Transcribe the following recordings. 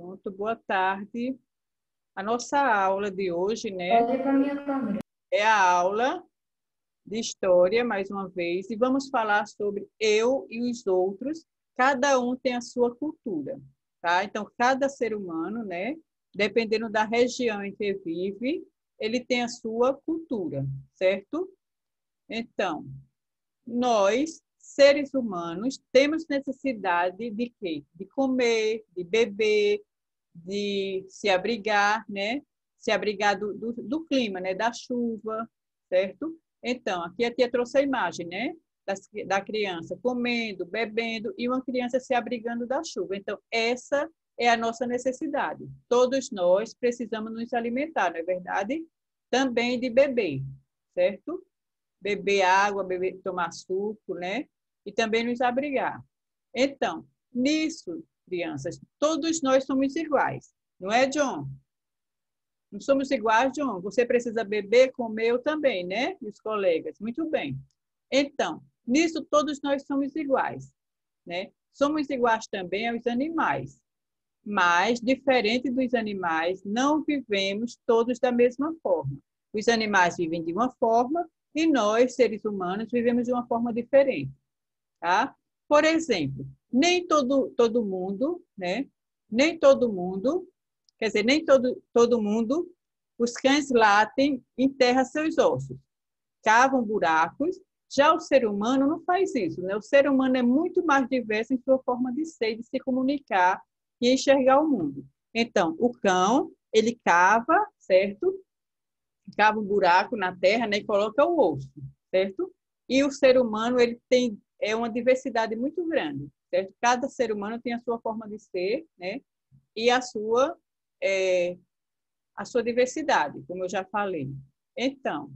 Pronto, boa tarde. A nossa aula de hoje, né, Olhe para a minha câmera. é a aula de História, mais uma vez, e vamos falar sobre eu e os outros. Cada um tem a sua cultura, tá? Então, cada ser humano, né, dependendo da região em que vive, ele tem a sua cultura, certo? Então, nós, seres humanos, temos necessidade de quê? De comer, de beber, de se abrigar, né? Se abrigar do clima, né? Da chuva, certo? Então, aqui a tia trouxe a imagem, né? Da criança comendo, bebendo e uma criança se abrigando da chuva. Então, essa é a nossa necessidade. Todos nós precisamos nos alimentar, não é verdade? Também de beber, certo? Beber água, beber, tomar suco, né? E também nos abrigar. Então, nisso, crianças, todos nós somos iguais. Não é, John? Não somos iguais, John? Você precisa beber, comer, eu também, né? E os colegas. Muito bem. Então, nisso todos nós somos iguais, né? Somos iguais também aos animais. Mas, diferente dos animais, não vivemos todos da mesma forma. Os animais vivem de uma forma e nós, seres humanos, vivemos de uma forma diferente, tá? Por exemplo, nem todo mundo, né? Nem todo mundo, quer dizer, nem todo mundo, os cães latem, enterra seus ossos, cavam buracos. Já o ser humano não faz isso, né? O ser humano é muito mais diverso em sua forma de ser, de se comunicar e enxergar o mundo. Então, o cão, ele cava, certo? Cava um buraco na terra, né, e coloca o osso, certo? E o ser humano, ele tem uma diversidade muito grande, certo? Cada ser humano tem a sua forma de ser, né? E é, a sua diversidade, como eu já falei. Então,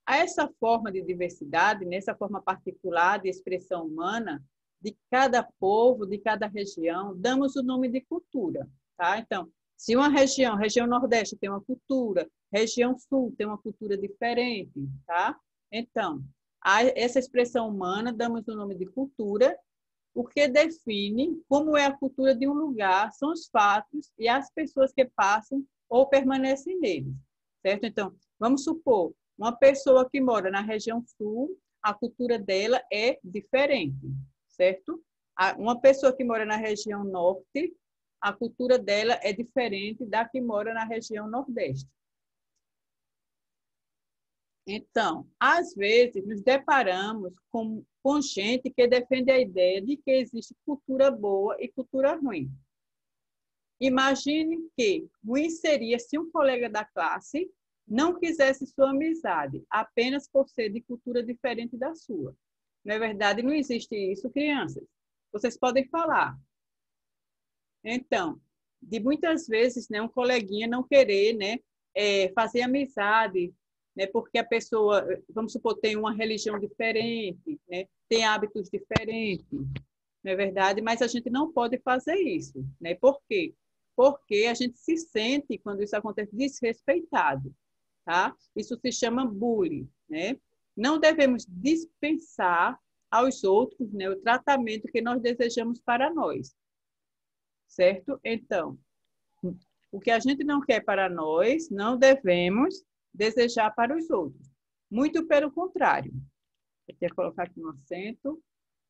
a essa forma de diversidade, nessa forma particular de expressão humana, de cada povo, de cada região, damos o nome de cultura, tá? Então, se uma região Nordeste tem uma cultura, região Sul tem uma cultura diferente, tá? Então, a essa expressão humana damos o nome de cultura, o que define como é a cultura de um lugar são os fatos e as pessoas que passam ou permanecem neles, certo? Então, vamos supor, uma pessoa que mora na região sul, a cultura dela é diferente, certo? Uma pessoa que mora na região norte, a cultura dela é diferente da que mora na região nordeste. Então, às vezes, nos deparamos com gente que defende a ideia de que existe cultura boa e cultura ruim. Imagine que ruim seria se um colega da classe não quisesse sua amizade, apenas por ser de cultura diferente da sua. Não é verdade? Não existe isso, crianças. Vocês podem falar. Então, de muitas vezes, né, um coleguinha não querer, né, fazer amizade, né, porque a pessoa, vamos supor, tem uma religião diferente, né, tem hábitos diferentes, não é verdade? Mas a gente não pode fazer isso, né? Por quê? Porque a gente se sente, quando isso acontece, desrespeitado, tá? Isso se chama bullying, né? Não devemos dispensar aos outros, né, o tratamento que nós desejamos para nós, certo? Então, o que a gente não quer para nós, não devemos desejar para os outros. Muito pelo contrário. Eu quero colocar aqui no acento.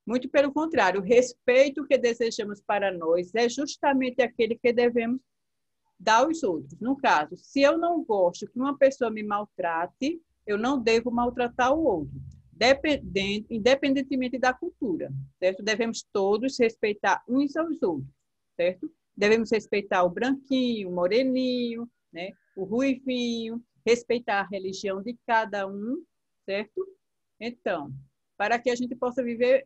Muito pelo contrário, o respeito que desejamos para nós é justamente aquele que devemos dar aos outros. No caso, se eu não gosto que uma pessoa me maltrate, eu não devo maltratar o outro, independentemente da cultura, certo? Devemos todos respeitar uns aos outros, certo? Devemos respeitar o branquinho, o moreninho, né? O ruivinho, respeitar a religião de cada um, certo? Então, para que a gente possa viver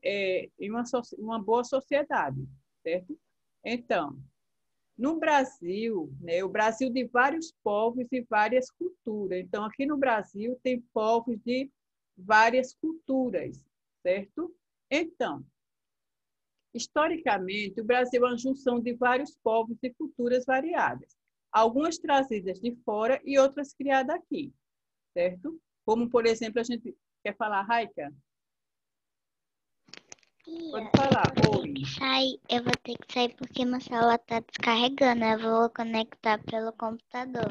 em uma boa sociedade, certo? Então, no Brasil, né, o Brasil de vários povos e várias culturas. Então, aqui no Brasil tem povos de várias culturas, certo? Então, historicamente, o Brasil é uma junção de vários povos e culturas variadas, algumas trazidas de fora e outras criadas aqui, certo? Como, por exemplo, a gente quer falar, Raika? Pode falar. Oi. Eu vou ter que sair porque meu celular está descarregando. Eu vou conectar pelo computador.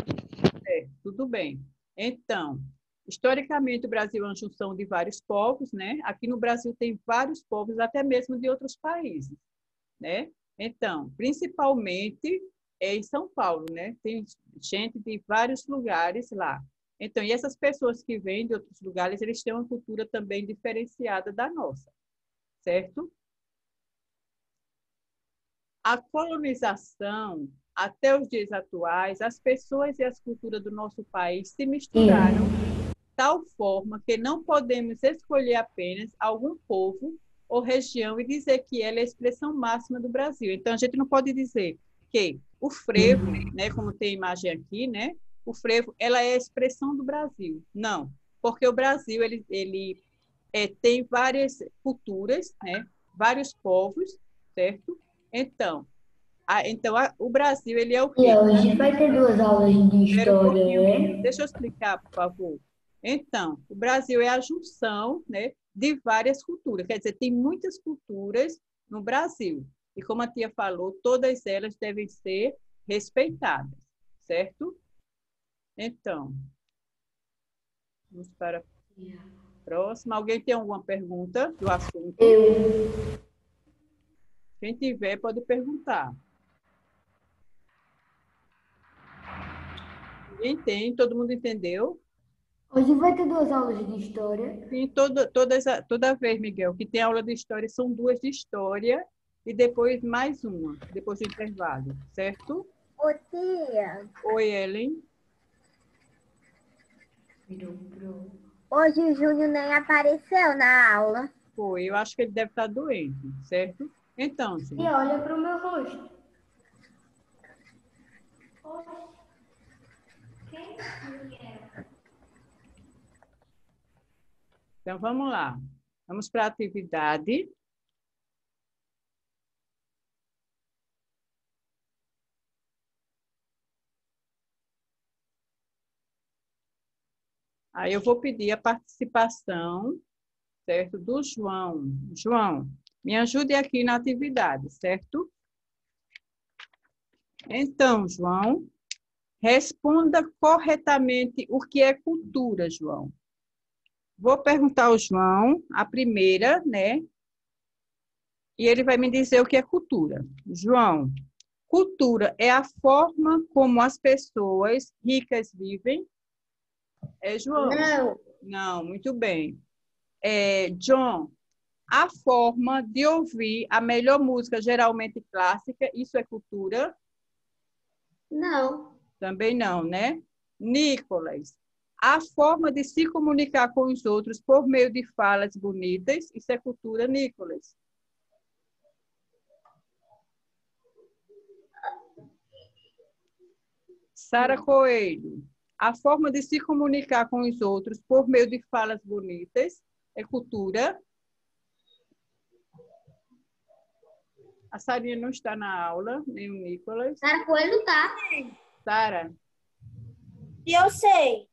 Tudo bem. Então, historicamente, o Brasil é uma junção de vários povos, né? Aqui no Brasil tem vários povos, até mesmo de outros países, né? Então, principalmente em São Paulo, né? Tem gente de vários lugares lá. Então, e essas pessoas que vêm de outros lugares, eles têm uma cultura também diferenciada da nossa, certo? A colonização, até os dias atuais, as pessoas e as culturas do nosso país se misturaram de tal forma que não podemos escolher apenas algum povo ou região e dizer que ela é a expressão máxima do Brasil. Então, a gente não pode dizer que o frevo, né, como tem a imagem aqui, né, o frevo, ela é a expressão do Brasil. Não, porque o Brasil ele tem várias culturas, né, vários povos, certo? Então, o Brasil, ele é o E quê? hoje vai ter 2 aulas de Espera um história, pouquinho, menino. né? Deixa eu explicar, por favor. Então, o Brasil é a junção, né, de várias culturas. Quer dizer, tem muitas culturas no Brasil. E como a tia falou, todas elas devem ser respeitadas, certo? Então, vamos para a próxima. Alguém tem alguma pergunta do assunto? Eu. Quem tiver, pode perguntar. Ninguém tem? Todo mundo entendeu? Hoje vai ter 2 aulas de história. Sim, toda vez, Miguel, que tem aula de história, são 2 de história e depois mais uma, depois do intervalo, certo? Ô, tia, Oi, Ellen. hoje o Júnior nem apareceu na aula. Foi, eu acho que ele deve estar doente, certo? Então, E gente, olha para o meu rosto. então vamos lá. Vamos para a atividade. Aí eu vou pedir a participação, certo, do João. João, me ajude aqui na atividade, certo? Então, João, responda corretamente o que é cultura, João. Vou perguntar ao João, a primeira, né? E ele vai me dizer o que é cultura. João, cultura é a forma como as pessoas ricas vivem? É, João? Não, Não, muito bem. John, a forma de ouvir a melhor música, geralmente clássica, isso é cultura? não, Também não, né? Nicolas, a forma de se comunicar com os outros por meio de falas bonitas, isso é cultura, Nicolas? Sara Coelho, a forma de se comunicar com os outros por meio de falas bonitas é cultura? A Sarinha não está na aula, nem o Nicolas. Sara Coelho tá. Sara, E eu sei.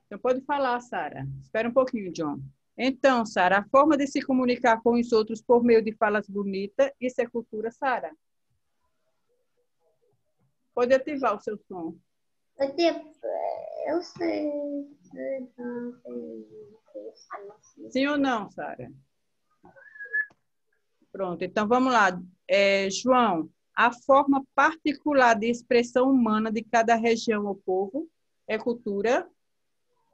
então pode falar, Sara. Espera um pouquinho, John. Então, Sara, a forma de se comunicar com os outros por meio de falas bonitas, isso é cultura, Sara? Pode ativar o seu som. Eu sei. Sim ou não, Sara? Pronto, então vamos lá. João, a forma particular de expressão humana de cada região ou povo é cultura?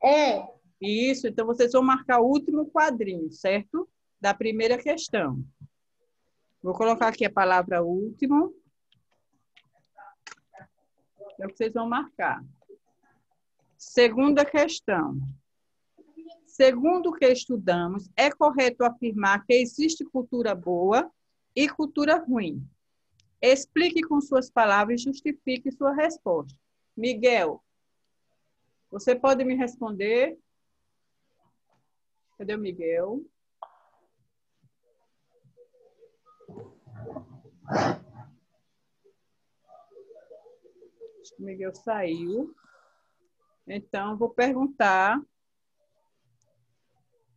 É. Isso, então vocês vão marcar o último quadrinho, certo? Da primeira questão. Vou colocar aqui a palavra último. É o que vocês vão marcar. Segunda questão. Segundo o que estudamos, é correto afirmar que existe cultura boa e cultura ruim. Explique com suas palavras e justifique sua resposta. Miguel, você pode me responder? Cadê o Miguel? Acho que o Miguel saiu. Então, vou perguntar.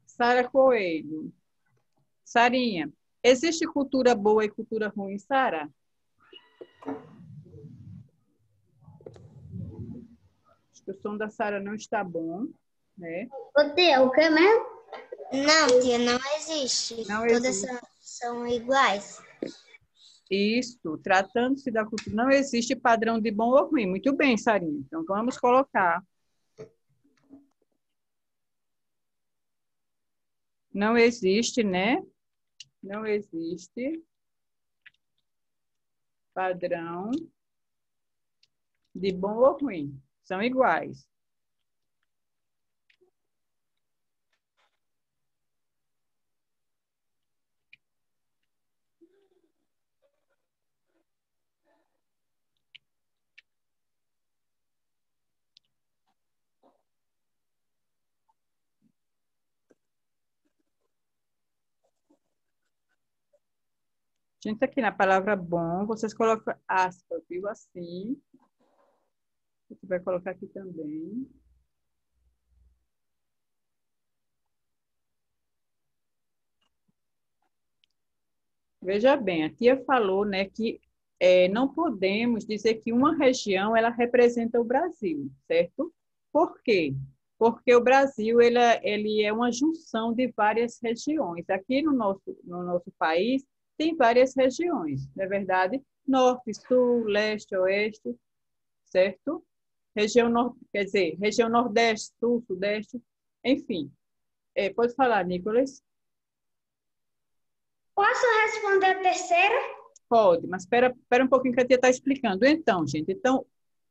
Sara Coelho. Sarinha, existe cultura boa e cultura ruim, Sara? Acho que o som da Sara não está bom, né? Ô, tia, o que mesmo? Não, tia, não existe. Não Todas existe. são iguais. Isso, tratando-se da cultura, não existe padrão de bom ou ruim. Muito bem, Sarinha. Então, vamos colocar. Não existe, né? Não existe padrão de bom ou ruim. São iguais. Gente, aqui na palavra bom, vocês colocam aspas, viu? Assim. Você vai colocar aqui também. Veja bem, a tia falou, né, que não podemos dizer que uma região ela representa o Brasil, certo? Por quê? Porque o Brasil ele é uma junção de várias regiões. Aqui no nosso país tem várias regiões, não é verdade? Norte, sul, leste, oeste, certo? Região norte, quer dizer, região nordeste, sul, sudeste, enfim. Pode falar, Nicolas? Posso responder a terceira? Pode, mas espera um pouquinho que a tia está explicando. Então, gente,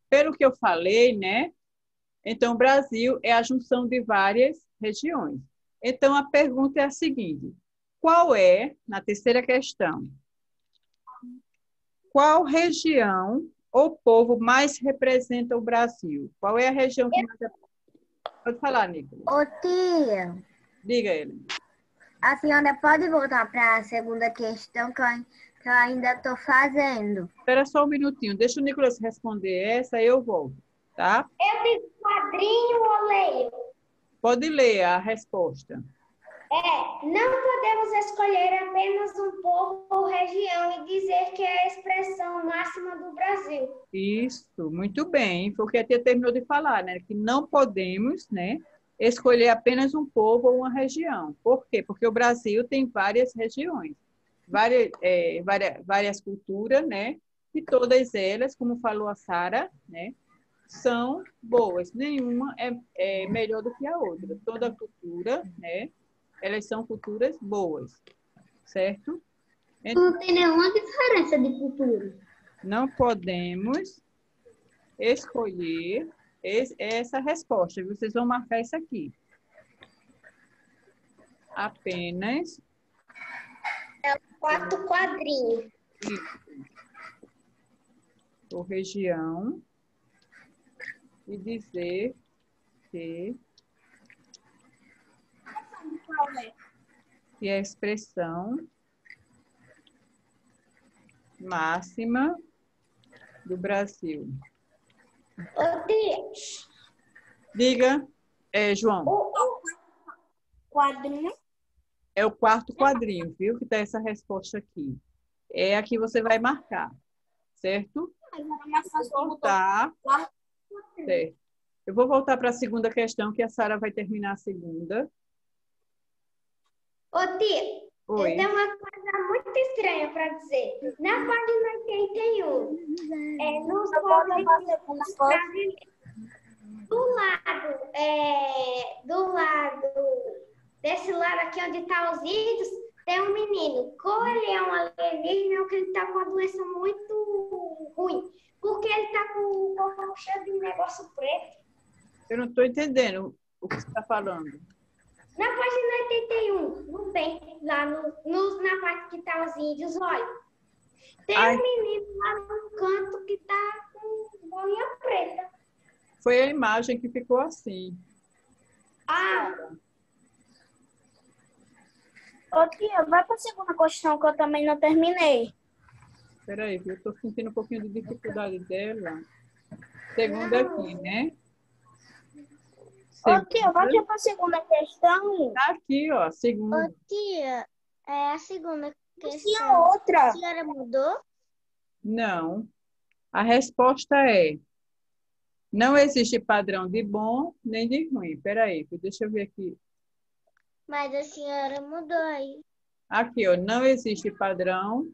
pelo que eu falei, né? Então, o Brasil é a junção de várias regiões. Então, a pergunta é a seguinte: qual é, na terceira questão, qual região ou povo mais representa o Brasil? Qual é a região que mais representa? Pode falar, Nicolas. Ô, tia, Diga ele. a senhora pode voltar para a segunda questão que eu ainda estou fazendo? Espera só um minutinho. Deixa o Nicolas responder essa, aí eu volto, tá? Eu digo quadrinho ou leio? Pode ler a resposta. Não podemos escolher apenas um povo ou região e dizer que é a expressão máxima do Brasil. Isso, muito bem, porque a tia terminou de falar, né? Que não podemos, né, escolher apenas um povo ou uma região. Por quê? Porque o Brasil tem várias regiões, várias culturas, né? E todas elas, como falou a Sara, né, são boas. Nenhuma é melhor do que a outra. Toda cultura, né? Elas são culturas boas, certo? Então, Não tem nenhuma diferença de cultura. não podemos escolher essa resposta. Vocês vão marcar isso aqui. Apenas Quarto quadrinho. por região e dizer que é a expressão máxima do Brasil. Ô, tia, Diga, João. o quadrinho. É o quarto quadrinho, viu? Que está essa resposta aqui. É a que você vai marcar, certo? Voltar. Certo. Eu vou voltar para a segunda questão, que a Sara vai terminar a segunda. Ô, tia, Oi. eu tenho uma coisa muito estranha para dizer. Na página 81, nos povos brasileiros, do lado, desse lado aqui onde tá os índios, tem um menino. Ou ele é um alienígena ou que ele tá com uma doença muito ruim. Porque ele tá com o corpo cheio de negócio preto. Eu não estou entendendo o que você está falando. Na página 81, não tem, lá na parte que tá os índios, olha. Tem um menino lá no canto que tá com bolinha preta. Foi a imagem que ficou assim. Ô, tia, vai para a segunda questão que eu também não terminei. Espera aí, eu estou sentindo um pouquinho de dificuldade dela. Segunda aqui, né? Ô, tia, vai para a segunda questão. Tá aqui, ó, segunda. Ô, tia, É a segunda Tinha questão. outra. A senhora mudou? Não. A resposta é: não existe padrão de bom nem de ruim. Espera aí, deixa eu ver aqui. Mas a senhora mudou aí. Aqui, ó, não existe padrão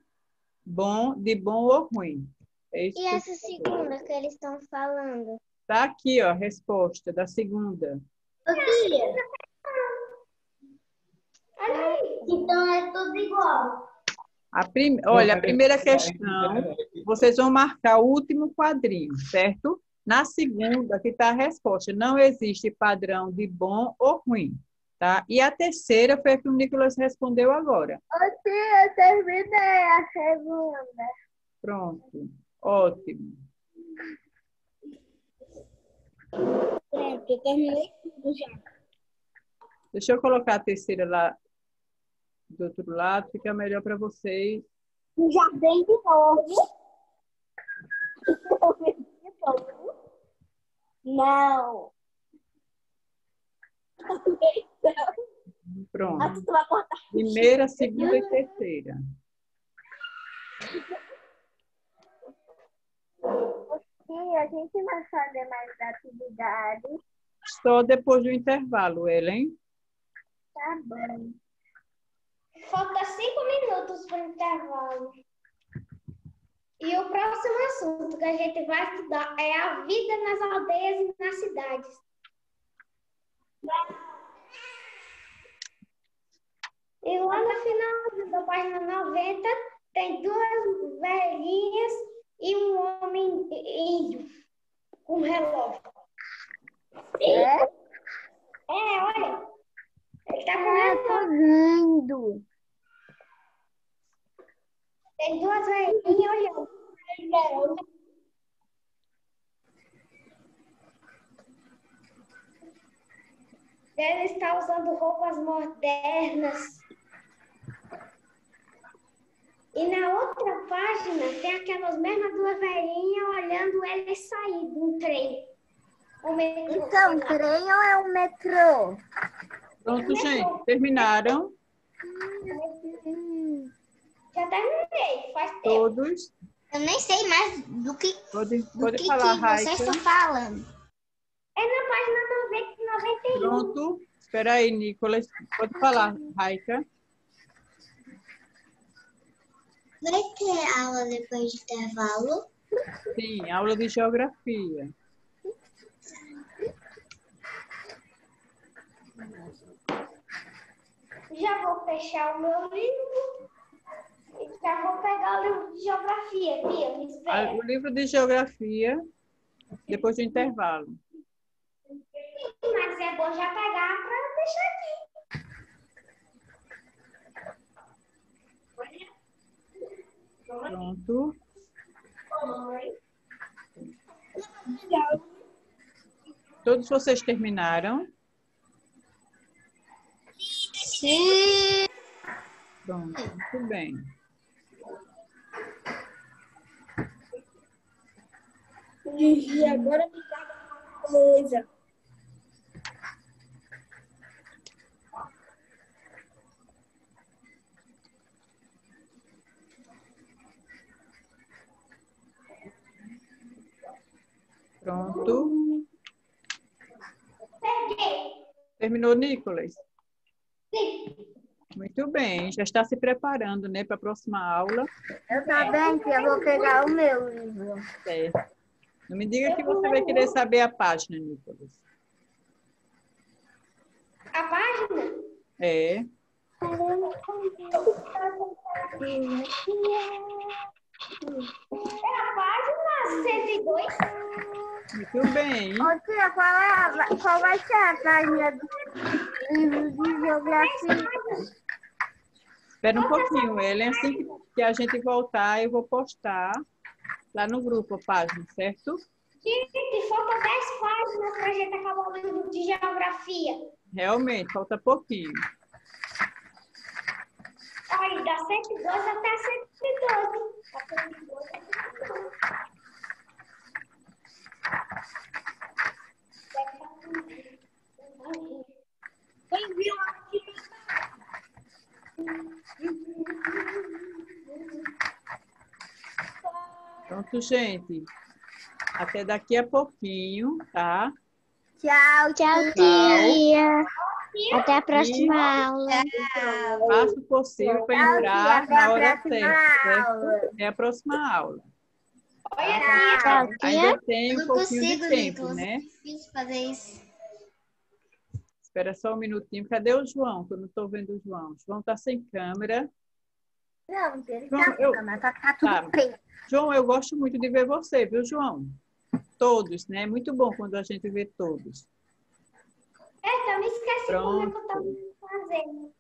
de bom ou ruim. É isso E que essa segunda que eles estão falando? tá aqui, ó, a resposta da segunda. Então é tudo igual. Olha, a primeira questão, vocês vão marcar o último quadrinho, certo? Na segunda, que está a resposta, não existe padrão de bom ou ruim, tá? E a terceira foi a que o Nicolas respondeu agora. Eu terminei a segunda. Pronto, ótimo. Pronto, eu terminei tudo já. Deixa eu colocar a terceira lá do outro lado, fica melhor para vocês. O jardim de novo. Não. Pronto. Primeira, segunda e terceira. Sim, a gente vai fazer mais atividades. Só depois do intervalo, Ellen. Tá bom. Falta 5 minutos para o intervalo. E o próximo assunto que a gente vai estudar é a vida nas aldeias e nas cidades. E lá no final da página 90 tem duas velhinhas e um homem índio com relógio. É? Olha. Ele tá com Eu relógio. tô vendo. Tem duas velhinhas olhando. Ele está usando roupas modernas. E na outra página tem aquelas mesmas duas velhinhas olhando ele sair do trem. Então, trem ou é um metrô? Pronto, gente. Terminaram? Já terminei, faz tempo. Todos? Eu nem sei mais do que Pode falar, vocês Raika. estão falando. É na página 90 e 91. Pronto. Espera aí, Nicolas. Pode falar, Raika. Vai ter aula depois do intervalo? Sim, aula de geografia. Já vou fechar o meu livro e já vou pegar o livro de geografia, Bia, me espera. O livro de geografia, depois do intervalo. Mas é bom já pegar para deixar aqui. Pronto. Todos vocês terminaram? Sim. Pronto, muito bem. E agora me dá uma coisa. Pronto. Peguei. Terminou, Nicolas? Sim. Muito bem. Já está se preparando, né, para a próxima aula. Eu também que eu vou pegar o meu livro. Certo. Não me diga que você vai querer saber a página, Nicolas. A página? É. É a página 102. Muito bem. Ô tia, qual vai ser a página do livro de geografia? Espera um pouquinho, Ellen. Assim que a gente voltar, eu vou postar lá no grupo a página, certo? Gente, falta 10 páginas para a gente acabar o livro de geografia. Realmente, falta pouquinho. Aí, da 102 até 112. Da 102 até 112. Quem viu aqui? Pronto, gente. Até daqui a pouquinho, tá? Tchau, Tchau, Tchau. tia. Até a próxima aula. Faça o possível para Tchau, entrar tia. Até na a hora próxima certa, aula. certo? Até a próxima aula. Tchau, tia. Ainda tem um Eu não pouquinho de consigo, tempo, Nicolas. né? É difícil fazer isso. Espera só um minutinho. Cadê o João? Que eu não estou vendo o João. O João está sem câmera. Não, ele João, tá com eu- câmera, só que tá tudo Tá. preto. João, eu gosto muito de ver você, viu, João? Todos, né? Muito bom quando a gente vê todos. Eu me esqueci como é que eu Pronto. estava fazendo.